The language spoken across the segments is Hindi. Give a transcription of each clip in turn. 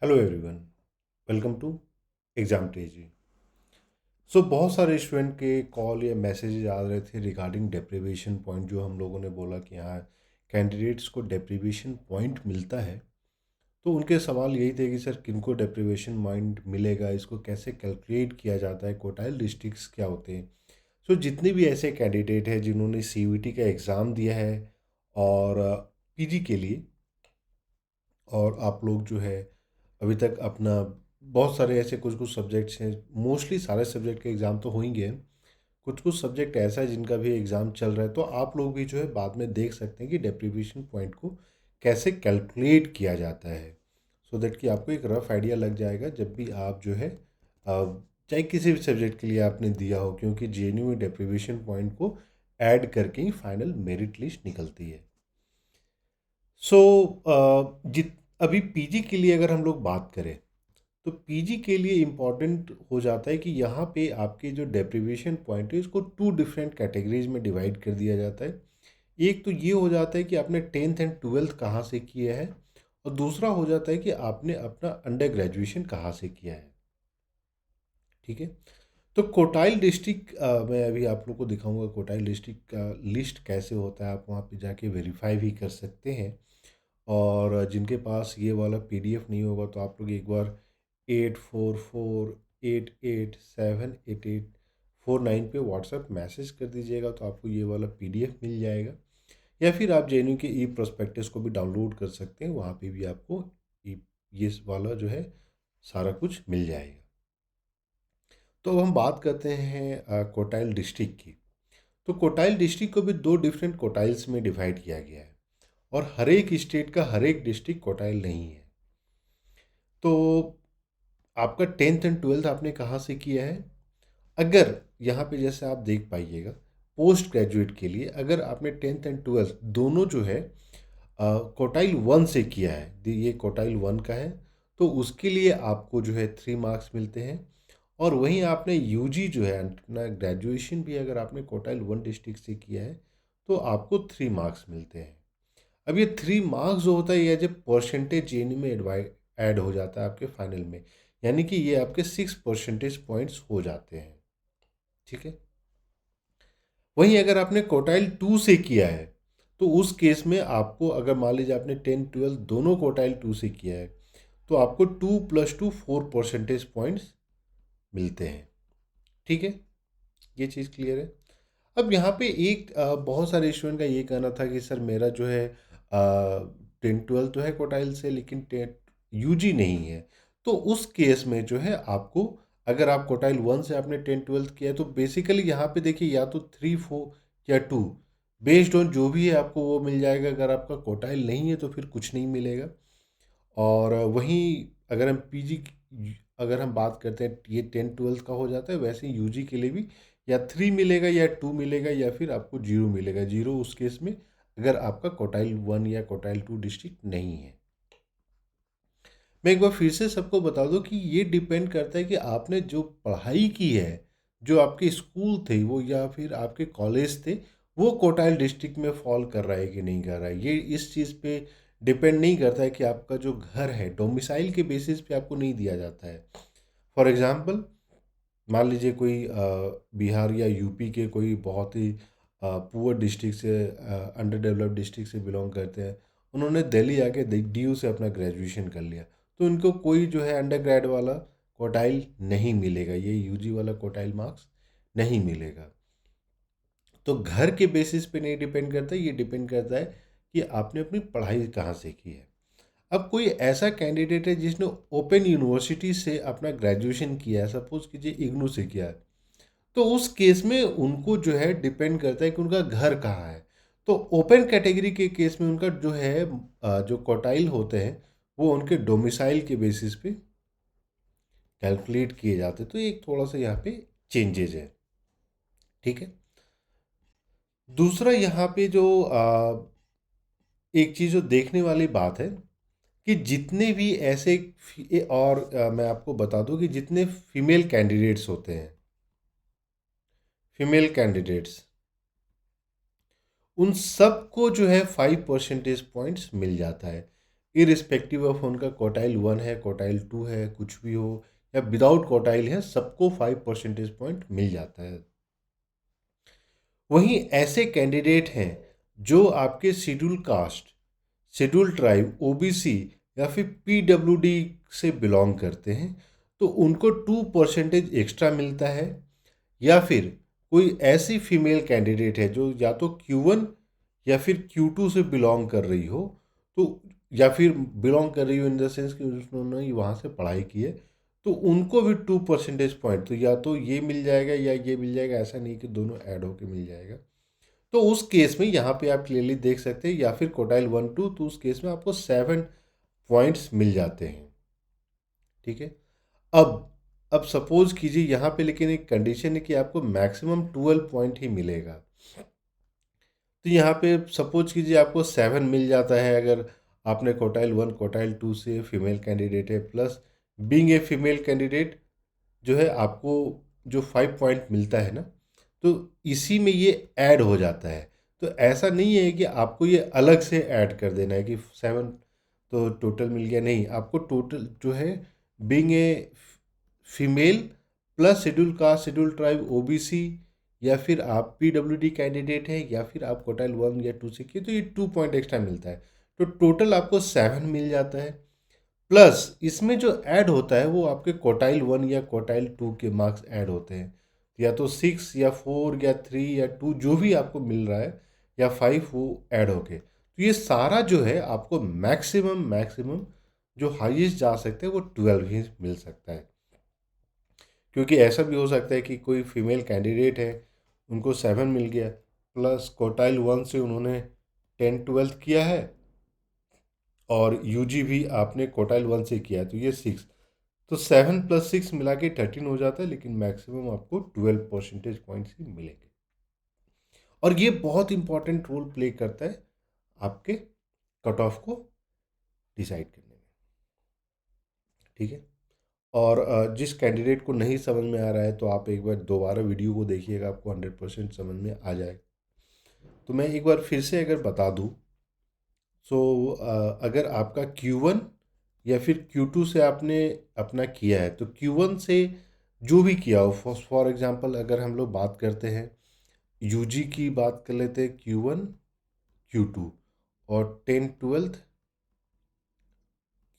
Hello everyone, welcome to exam टेजी। बहुत सारे स्टूडेंट के कॉल या मैसेजेस आ रहे थे रिगार्डिंग डेप्रिवेशन पॉइंट। जो हम लोगों ने बोला कि हाँ, कैंडिडेट्स को डेप्रिवेशन पॉइंट मिलता है। तो उनके सवाल यही थे कि सर किनको डेप्रिवेशन पॉइंट मिलेगा, इसको कैसे कैलकुलेट किया जाता है, क्वार्टाइल डिस्ट्रिक्ट्स क्या होते हैं। जितने भी ऐसे कैंडिडेट हैं जिन्होंने सीयूईटी का एग्ज़ाम दिया है और पीजी के लिए, और आप लोग जो है अभी तक अपना बहुत सारे ऐसे कुछ कुछ सब्जेक्ट्स हैं, मोस्टली सारे सब्जेक्ट के एग्ज़ाम तो हो ही गए हैं। कुछ कुछ सब्जेक्ट ऐसा है जिनका भी एग्ज़ाम चल रहा है, तो आप लोग भी जो है बाद में देख सकते हैं कि डेप्रिवेशन पॉइंट को कैसे कैलकुलेट किया जाता है। दैट कि आपको एक रफ आइडिया लग जाएगा जब भी आप जो है चाहे किसी भी सब्जेक्ट के लिए आपने दिया हो, क्योंकि जेएनयू में डेप्रिवेशन पॉइंट को ऐड करके ही फाइनल मेरिट लिस्ट निकलती है। सो जित अभी पीजी के लिए अगर हम लोग बात करें, तो पीजी के लिए इम्पॉर्टेंट हो जाता है कि यहाँ पे आपके जो डेप्रिवेशन पॉइंट है इसको टू डिफरेंट कैटेगरीज में डिवाइड कर दिया जाता है। एक तो ये हो जाता है कि आपने टेंथ एंड ट्वेल्थ कहाँ से किया है, और दूसरा हो जाता है कि आपने अपना अंडर ग्रेजुएशन कहाँ से किया है। ठीक है। तो कोटाइल डिस्ट्रिक्ट मैं अभी आप लोग को दिखाऊंगा कोटाइल डिस्ट्रिक्ट का लिस्ट कैसे होता है। आप वहाँ पे जाके वेरीफाई भी कर सकते हैं। और जिनके पास ये वाला पीडीएफ नहीं होगा तो आप लोग एक बार 8448878849 पे व्हाट्सएप मैसेज कर दीजिएगा, तो आपको ये वाला पीडीएफ मिल जाएगा। या फिर आप जेएनयू के ई प्रोस्पेक्टस को भी डाउनलोड कर सकते हैं, वहाँ पे भी आपको ये वाला जो है सारा कुछ मिल जाएगा। तो अब हम बात करते हैं कोटाइल डिस्ट्रिक्ट की। तो कोटाइल डिस्ट्रिक्ट को भी दो डिफरेंट कोटाइल्स में डिवाइड किया गया है, और हर एक स्टेट का हर एक डिस्ट्रिक्ट कोटाइल नहीं है। तो आपका टेंथ एंड ट्वेल्थ आपने कहाँ से किया है? अगर यहाँ पे जैसे आप देख पाइएगा, पोस्ट ग्रेजुएट के लिए अगर आपने टेंथ एंड ट्वेल्थ दोनों जो है कोटाइल वन से किया है, ये कोटाइल वन का है, तो उसके लिए आपको जो है 3 मार्क्स मिलते हैं। और वहीं आपने यूजी जो है अपना ग्रेजुएशन भी अगर आपने कोटाइल वन डिस्ट्रिक्ट से किया है तो आपको 3 मार्क्स मिलते हैं। अब ये 3 मार्क्स जो होता है ये एज ए परसेंटेज जेएनयू में ऐड हो जाता है आपके फाइनल में, यानी कि ये आपके 6 परसेंटेज पॉइंट्स हो जाते हैं। ठीक है। वहीं अगर आपने कोटाइल टू से किया है, तो उस केस में आपको अगर मान लीजिए आपने 10 12 दोनों कोटाइल टू से किया है, तो आपको 2 + 2 4 परसेंटेज पॉइंट्स मिलते हैं। ठीक है, ये चीज़ क्लियर है। अब यहाँ पे एक बहुत सारे स्टूडेंट का ये कहना था कि सर मेरा जो है 10 12 तो है कोटाइल से, लेकिन टेट यूजी नहीं है। तो उस केस में जो है आपको, अगर आप कोटाइल वन से आपने 10 12 किया है, तो बेसिकली यहाँ पे देखिए या तो 3 4 या 2, बेस्ड ऑन जो भी है आपको वो मिल जाएगा। अगर आपका कोटाइल नहीं है तो फिर कुछ नहीं मिलेगा। और वहीं अगर हम पीजी अगर हम बात करते हैं, ये 10 12 का हो जाता है, वैसे ही यूजी के लिए भी या 3 मिलेगा या 2 मिलेगा या फिर आपको 0 मिलेगा। 0 उस केस में अगर आपका कोटाइल वन या कोटाइल टू डिस्ट्रिक्ट नहीं है। मैं एक बार फिर से सबको बता दूं कि ये डिपेंड करता है कि आपने जो पढ़ाई की है, जो आपके स्कूल थे वो या फिर आपके कॉलेज थे, वो कोटाइल डिस्ट्रिक्ट में फॉल कर रहा है कि नहीं कर रहा है। ये इस चीज़ पे डिपेंड नहीं करता है कि आपका जो घर है डोमिसाइल के बेसिस पे आपको नहीं दिया जाता है। फॉर एग्ज़ाम्पल, मान लीजिए कोई बिहार या यूपी के कोई बहुत ही पुअर डिस्ट्रिक्ट से, अंडर डेवलप्ड डिस्ट्रिक्ट से बिलोंग करते हैं, उन्होंने दिल्ली आके डीयू से अपना ग्रेजुएशन कर लिया, तो इनको कोई जो है अंडर ग्रेड वाला कोटाइल नहीं मिलेगा, ये यूजी वाला कोटाइल मार्क्स नहीं मिलेगा। तो घर के बेसिस पे नहीं डिपेंड करता, ये डिपेंड करता है कि आपने अपनी पढ़ाई कहाँ से की है। अब कोई ऐसा कैंडिडेट है जिसने ओपन यूनिवर्सिटी से अपना ग्रेजुएशन किया है, सपोज कीजिए इग्नू से किया है, तो उस केस में उनको जो है डिपेंड करता है कि उनका घर कहाँ है। तो ओपन कैटेगरी के केस में उनका जो है जो क्वार्टाइल होते हैं वो उनके डोमिसाइल के बेसिस पे कैलकुलेट किए जाते हैं। तो एक थोड़ा सा यहाँ पे चेंजेज है। ठीक है। दूसरा यहाँ पे जो एक चीज़ जो देखने वाली बात है कि जितने भी ऐसे और मैं आपको बता दूं कि जितने फीमेल कैंडिडेट्स होते हैं, फीमेल कैंडिडेट्स, उन सबको जो है 5 परसेंटेज पॉइंट्स मिल जाता है। इरिस्पेक्टिव ऑफ उनका क्वार्टाइल 1 है, क्वार्टाइल 2 है, कुछ भी हो, या विदाउट क्वार्टाइल है, सबको 5 परसेंटेज पॉइंट मिल जाता है। वहीं ऐसे कैंडिडेट हैं जो आपके schedule caste, schedule tribe, OBC या फिर पीडब्ल्यूडी से बिलोंग करते हैं, तो उनको 2% एक्स्ट्रा मिलता है। या फिर कोई ऐसी फीमेल कैंडिडेट है जो या तो Q1 या फिर Q2 से बिलोंग कर रही हो, तो या फिर बिलोंग कर रही हो इन द सेंस कि उन्होंने वहाँ से पढ़ाई की है, तो उनको भी 2% पॉइंट, तो या तो ये मिल जाएगा या ये मिल जाएगा, ऐसा नहीं कि दोनों ऐड होके मिल जाएगा। तो उस केस में यहाँ पे आप क्लियरली देख सकते हैं, या फिर क्वार्टाइल 1-2, तो उस केस में आपको 7 पॉइंट्स मिल जाते हैं। ठीक है। अब सपोज कीजिए यहाँ पे, लेकिन एक कंडीशन है कि आपको मैक्सिमम 12 पॉइंट ही मिलेगा। तो यहाँ पे सपोज कीजिए आपको 7 मिल जाता है अगर आपने क्वार्टाइल 1 क्वार्टाइल 2 से फीमेल कैंडिडेट है, plus being a female candidate जो है आपको जो 5 पॉइंट मिलता है ना, तो इसी में ये ऐड हो जाता है। तो ऐसा नहीं है कि आपको ये अलग से ऐड कर देना है कि 7 तो टोटल मिल गया, नहीं, आपको टोटल जो है being a female plus schedule caste, schedule tribe, OBC, या फिर आप पीडब्ल्यूडी कैंडिडेट है, या फिर आप क्वार्टाइल 1 या 2 से किए, तो ये 2 पॉइंट एक्स्ट्रा मिलता है। तो टोटल आपको 7 मिल जाता है। प्लस इसमें जो ऐड होता है वो आपके क्वार्टाइल 1 या क्वार्टाइल 2 के मार्क्स ऐड होते हैं, या तो 6 या 4 या 3 या 2 जो भी आपको मिल रहा है, या 5, वो ऐड होके, तो ये सारा जो है आपको मैक्सिमम मैक्सिमम जो हाईएस्ट जा सकते हैं वो 12 ही मिल सकता है। क्योंकि ऐसा भी हो सकता है कि कोई फीमेल कैंडिडेट है, उनको 7 मिल गया, प्लस क्वार्टाइल 1 से उन्होंने 10-12 किया है, और यूजी भी आपने क्वार्टाइल 1 से किया है, तो ये 6, तो 7 + 6 मिला के 13 हो जाता है, लेकिन मैक्सिमम आपको 12% पॉइंट्स ही मिलेंगे। और ये बहुत इंपॉर्टेंट रोल प्ले करता है आपके कट ऑफ को डिसाइड करने में। ठीक है। और जिस कैंडिडेट को नहीं समझ में आ रहा है, तो आप एक बार दोबारा वीडियो को देखिएगा, आपको 100% समझ में आ जाएगा। तो मैं एक बार फिर से अगर बता दूं, सो अगर आपका Q1 या फिर Q2 से आपने अपना किया है, तो Q1 से जो भी किया हो, फॉर एग्जांपल अगर हम लोग बात करते हैं, यूजी की बात कर लेते हैं, Q1 Q2 और 10-12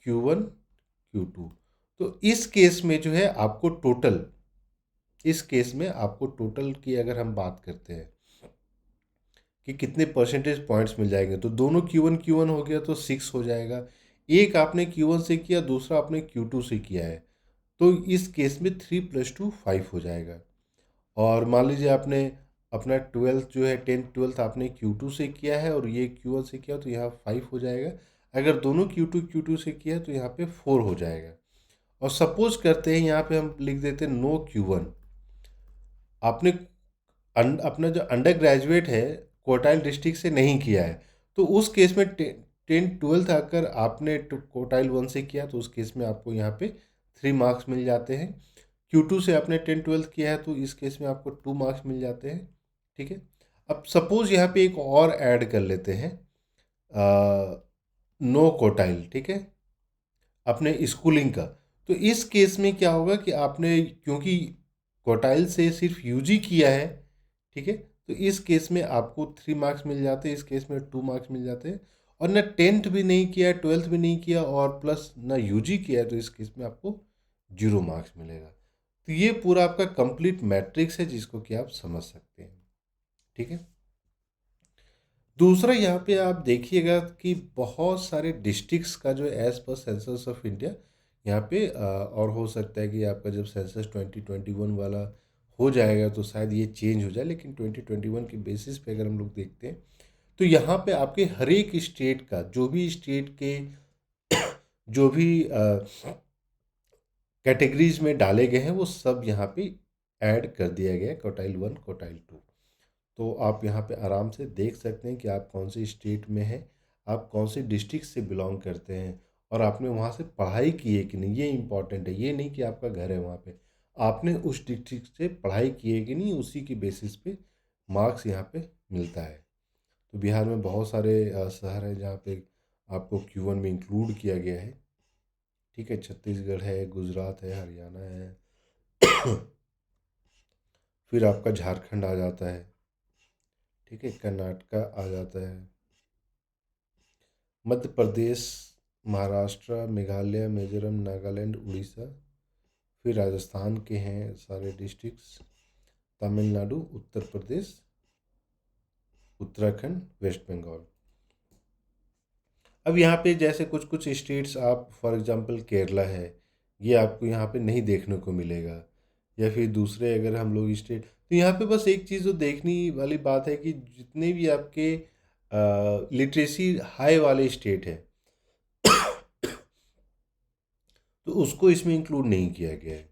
Q1 Q2, तो इस केस में जो है आपको टोटल, इस केस में आपको टोटल की अगर हम बात करते हैं कि कितने परसेंटेज पॉइंट्स मिल जाएंगे, तो दोनों Q1 Q1 हो गया तो 6 हो जाएगा। एक आपने Q1 से किया, दूसरा आपने Q2 से किया है, तो इस केस में 3 + 2 5 हो जाएगा। और मान लीजिए आपने अपना 12th जो है 10-12 आपने Q2 से किया है और ये Q1 से किया, तो यहाँ 5 हो जाएगा। अगर दोनों Q2 से किया है तो यहाँ पे 4 हो जाएगा। और सपोज करते हैं यहाँ पे हम लिख देते हैं नो Q1, आपने अपना जो अंडर ग्रेजुएट है कोटाइल डिस्ट्रिक्ट से नहीं किया है, तो उस केस में 10-12 अगर आपने कोटाइल 1 से किया, तो उस केस में आपको यहाँ पे 3 मार्क्स मिल जाते हैं। Q2 से आपने 10-12 किया है, तो इस केस में आपको 2 मार्क्स मिल जाते हैं। ठीक है। अब सपोज यहाँ पे एक और ऐड कर लेते हैं, नो कोटाइल, ठीक है, अपने स्कूलिंग का। तो इस केस में क्या होगा कि आपने क्योंकि क्वार्टाइल से सिर्फ यूजी किया है, ठीक है, तो इस केस में आपको 3 मार्क्स मिल जाते हैं, इस केस में 2 मार्क्स मिल जाते हैं। और ना 10th भी नहीं किया, 12th भी नहीं किया, और प्लस ना यूजी किया है, तो इस केस में आपको 0 मार्क्स मिलेगा। तो ये पूरा आपका कंप्लीट मैट्रिक्स है जिसको कि आप समझ सकते हैं। ठीक है। दूसरा यहाँ पे आप देखिएगा कि बहुत सारे डिस्ट्रिक्ट्स का जो as per census of India यहाँ पे और हो सकता है कि आपका जब सेंसस 2021 वाला हो जाएगा तो शायद ये चेंज हो जाए, लेकिन 2021 के बेसिस पे अगर हम लोग देखते हैं, तो यहाँ पे आपके हर एक स्टेट का जो भी स्टेट के जो भी कैटेगरीज में डाले गए हैं, वो सब यहाँ पे ऐड कर दिया गया है, क्वार्टाइल 1 क्वार्टाइल 2। तो आप यहाँ पे आराम से देख सकते हैं कि आप कौन से स्टेट में हैं, आप कौन से डिस्ट्रिक्ट से बिलोंग करते हैं, और आपने वहाँ से पढ़ाई की है कि नहीं, ये इम्पॉर्टेंट है। ये नहीं कि आपका घर है वहाँ पे, आपने उस डिस्ट्रिक्ट से पढ़ाई की है कि नहीं, उसी की बेसिस पे मार्क्स यहाँ पे मिलता है। तो बिहार में बहुत सारे शहर हैं जहाँ पे आपको Q1 में इंक्लूड किया गया है। ठीक है, छत्तीसगढ़ है, गुजरात है, हरियाणा है, फिर आपका झारखंड आ जाता है। ठीक है, कर्नाटका आ जाता है, मध्य प्रदेश, महाराष्ट्र, मेघालय, मिजोरम, नागालैंड, उड़ीसा, फिर राजस्थान के हैं सारे डिस्ट्रिक्ट्स, तमिलनाडु, उत्तर प्रदेश, उत्तराखंड, वेस्ट बंगाल। अब यहाँ पे जैसे कुछ कुछ स्टेट्स, आप फॉर एग्जांपल केरला है, ये आपको यहाँ पे नहीं देखने को मिलेगा। या फिर दूसरे अगर हम लोग स्टेट, तो यहाँ पे बस एक चीज़ जो देखने वाली बात है कि जितने भी आपके लिटरेसी हाई वाले स्टेट है, तो उसको इसमें इंक्लूड नहीं किया गया है।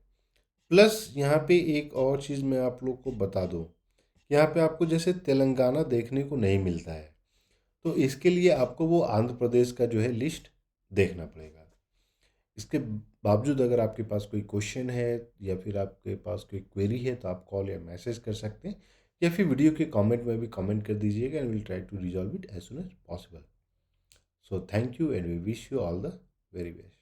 प्लस यहाँ पे एक और चीज़ मैं आप लोग को बता दूँ, यहाँ पे आपको जैसे तेलंगाना देखने को नहीं मिलता है, तो इसके लिए आपको वो आंध्र प्रदेश का जो है लिस्ट देखना पड़ेगा। इसके बावजूद अगर आपके पास कोई क्वेश्चन है या फिर आपके पास कोई क्वेरी है, तो आप कॉल या मैसेज कर सकते हैं, या फिर वीडियो के कमेंट में भी कमेंट कर दीजिएगा, and will try to resolve it as soon as possible. So thank you and we wish you all the very best.